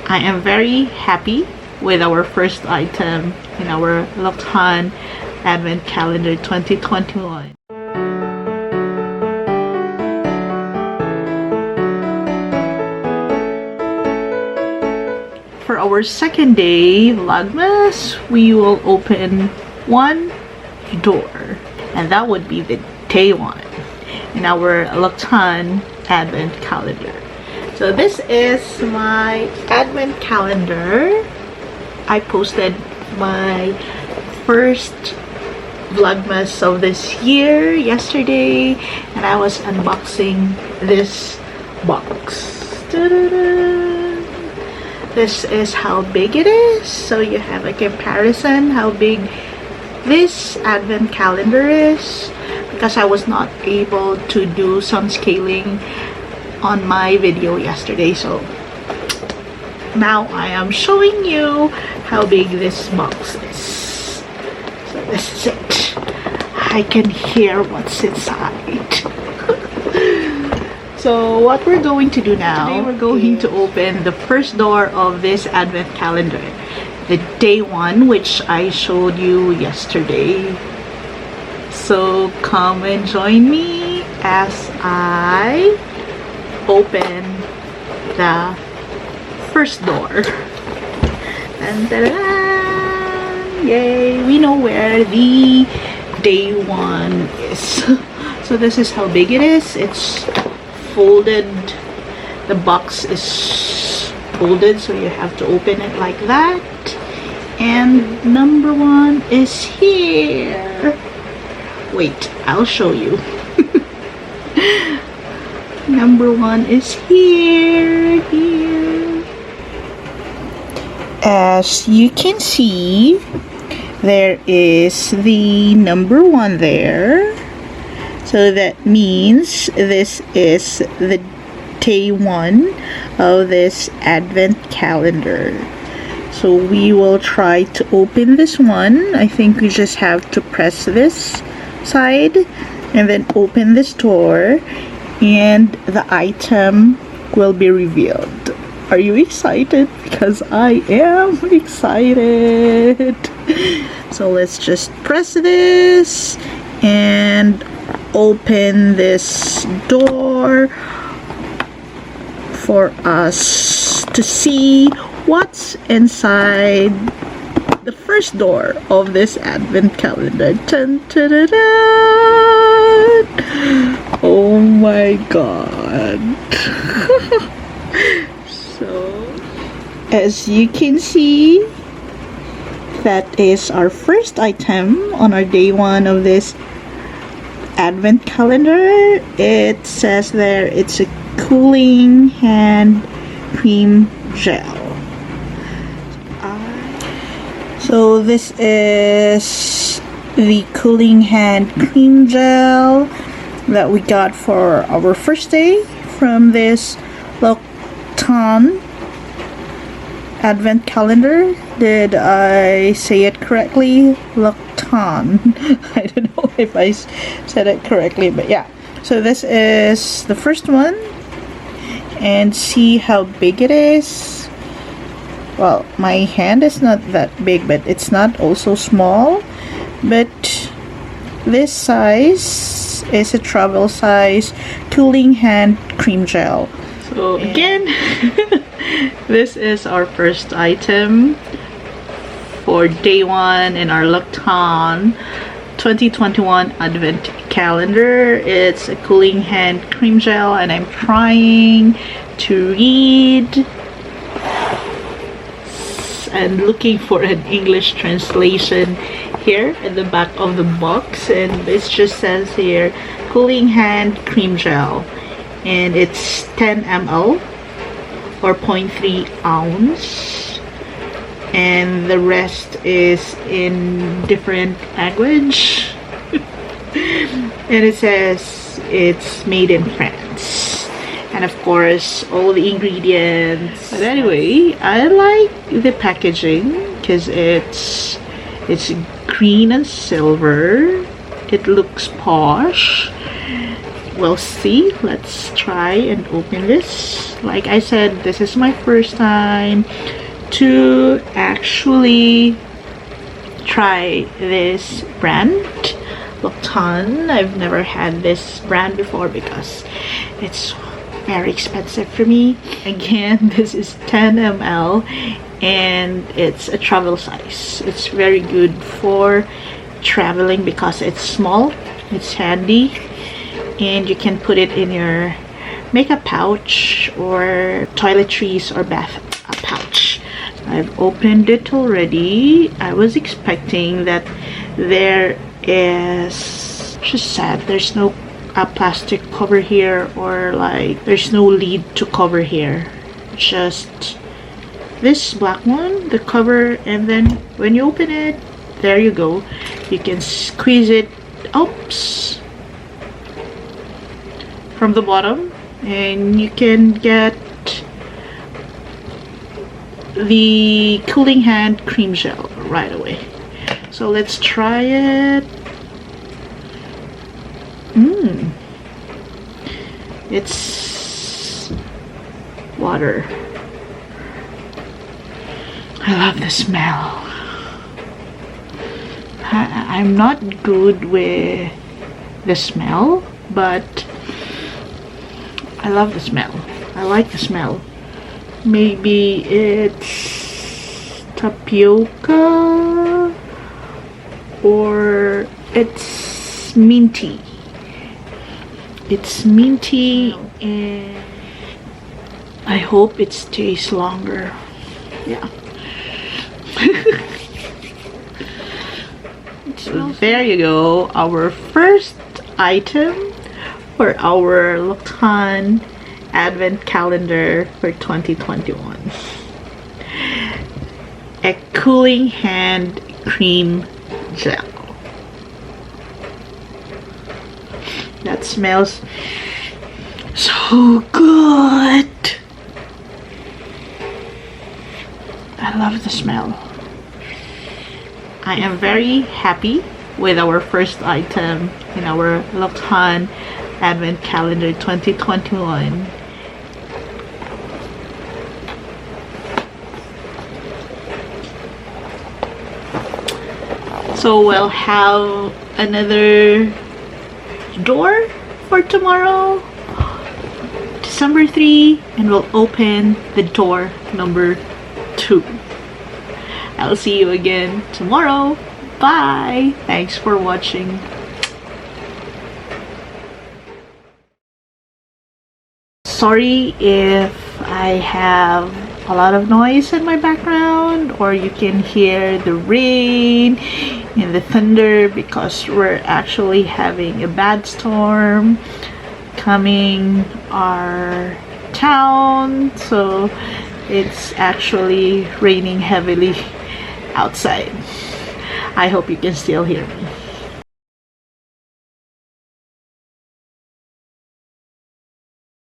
I am very happy with our first item in our Luxon Advent Calendar 2021. For our second day Vlogmas, we will open one door, and that would be the day one in our Luxon Advent Calendar. So this is my Advent Calendar. I posted my first Vlogmas of this year yesterday, and I was unboxing this box. This is how big it is, so you have a comparison how big this Advent Calendar is, because I was not able to do some scaling on my video yesterday. So now I am showing you how big this box is. So this is it. I can hear what's inside. So what we're going to do now, today we're going to open the first door of this Advent Calendar, the day one, which I showed you yesterday. So come and join me as I open the first door. And ta-da! Yay! We know where the day one is. So this is how big it is. It's folded. The box is folded, so you have to open it like that. And number one is here. Wait, I'll show you. Number one is here. As you can see, there is the number one there. So that means this is the day one of this Advent Calendar. So we will try to open this one. I think we just have to press this side and then open this door, and the item will be revealed. Are you excited? Because I am excited. So let's just press this and open this door for us to see what's inside the first door of this Advent Calendar. Dun, dun, dun, dun. Oh my god. So as you can see, that is our first item on our day one of this Advent Calendar. It says there it's a cooling hand cream gel. So this is the cooling hand cream gel that we got for our first day from this Luxon Advent Calendar. Did I say it correctly? Luxon. I don't know if I said it correctly, but yeah. So this is the first one, and see how big it is. Well, my hand is not that big, but it's not also small. But this size is a travel size cooling hand cream gel. So again, this is our first item for day one in our Luxon 2021 Advent Calendar. It's a cooling hand cream gel, and I'm trying to read and looking for an English translation here at the back of the box, and it just says here cooling hand cream gel, and it's 10 ml or 0.3 ounce, and the rest is in different language. And it says it's made in France, and of course all the ingredients. But anyway, I like the packaging because it's green and silver. It looks posh, we'll see. Let's try and open this. Like I said, this is my first time to actually try this brand, Luxon. I've never had this brand before because it's very expensive for me. Again, this is 10 ml and it's a travel size. It's very good for traveling because it's small, it's handy, and you can put it in your makeup pouch or toiletries or bath pouch. I've opened it already. I was expecting that there is, just sad, there's no plastic cover here, or like there's no lid to cover here, just this black one, the cover, and then when you open it, there you go, you can squeeze it oops from the bottom and you can get the cooling hand cream gel right away. So let's try it. It's water. I love the smell. I'm not good with the smell, but I love the smell. I like the smell. Maybe it's tapioca or it's minty. It's minty and I hope it stays longer. Yeah. So there you go, our first item for our Luxon Advent Calendar for 2021. A cooling hand cream gel. That smells so good. I love the smell. I am very happy with our first item in our Luxon Advent Calendar 2021. So we'll have another door for tomorrow, December 3, and we'll open the door number 2. I'll see you again tomorrow. Bye. Thanks for watching. Sorry if I have a lot of noise in my background, or you can hear the rain and the thunder, because we're actually having a bad storm coming our town, so it's actually raining heavily outside. I hope you can still hear me.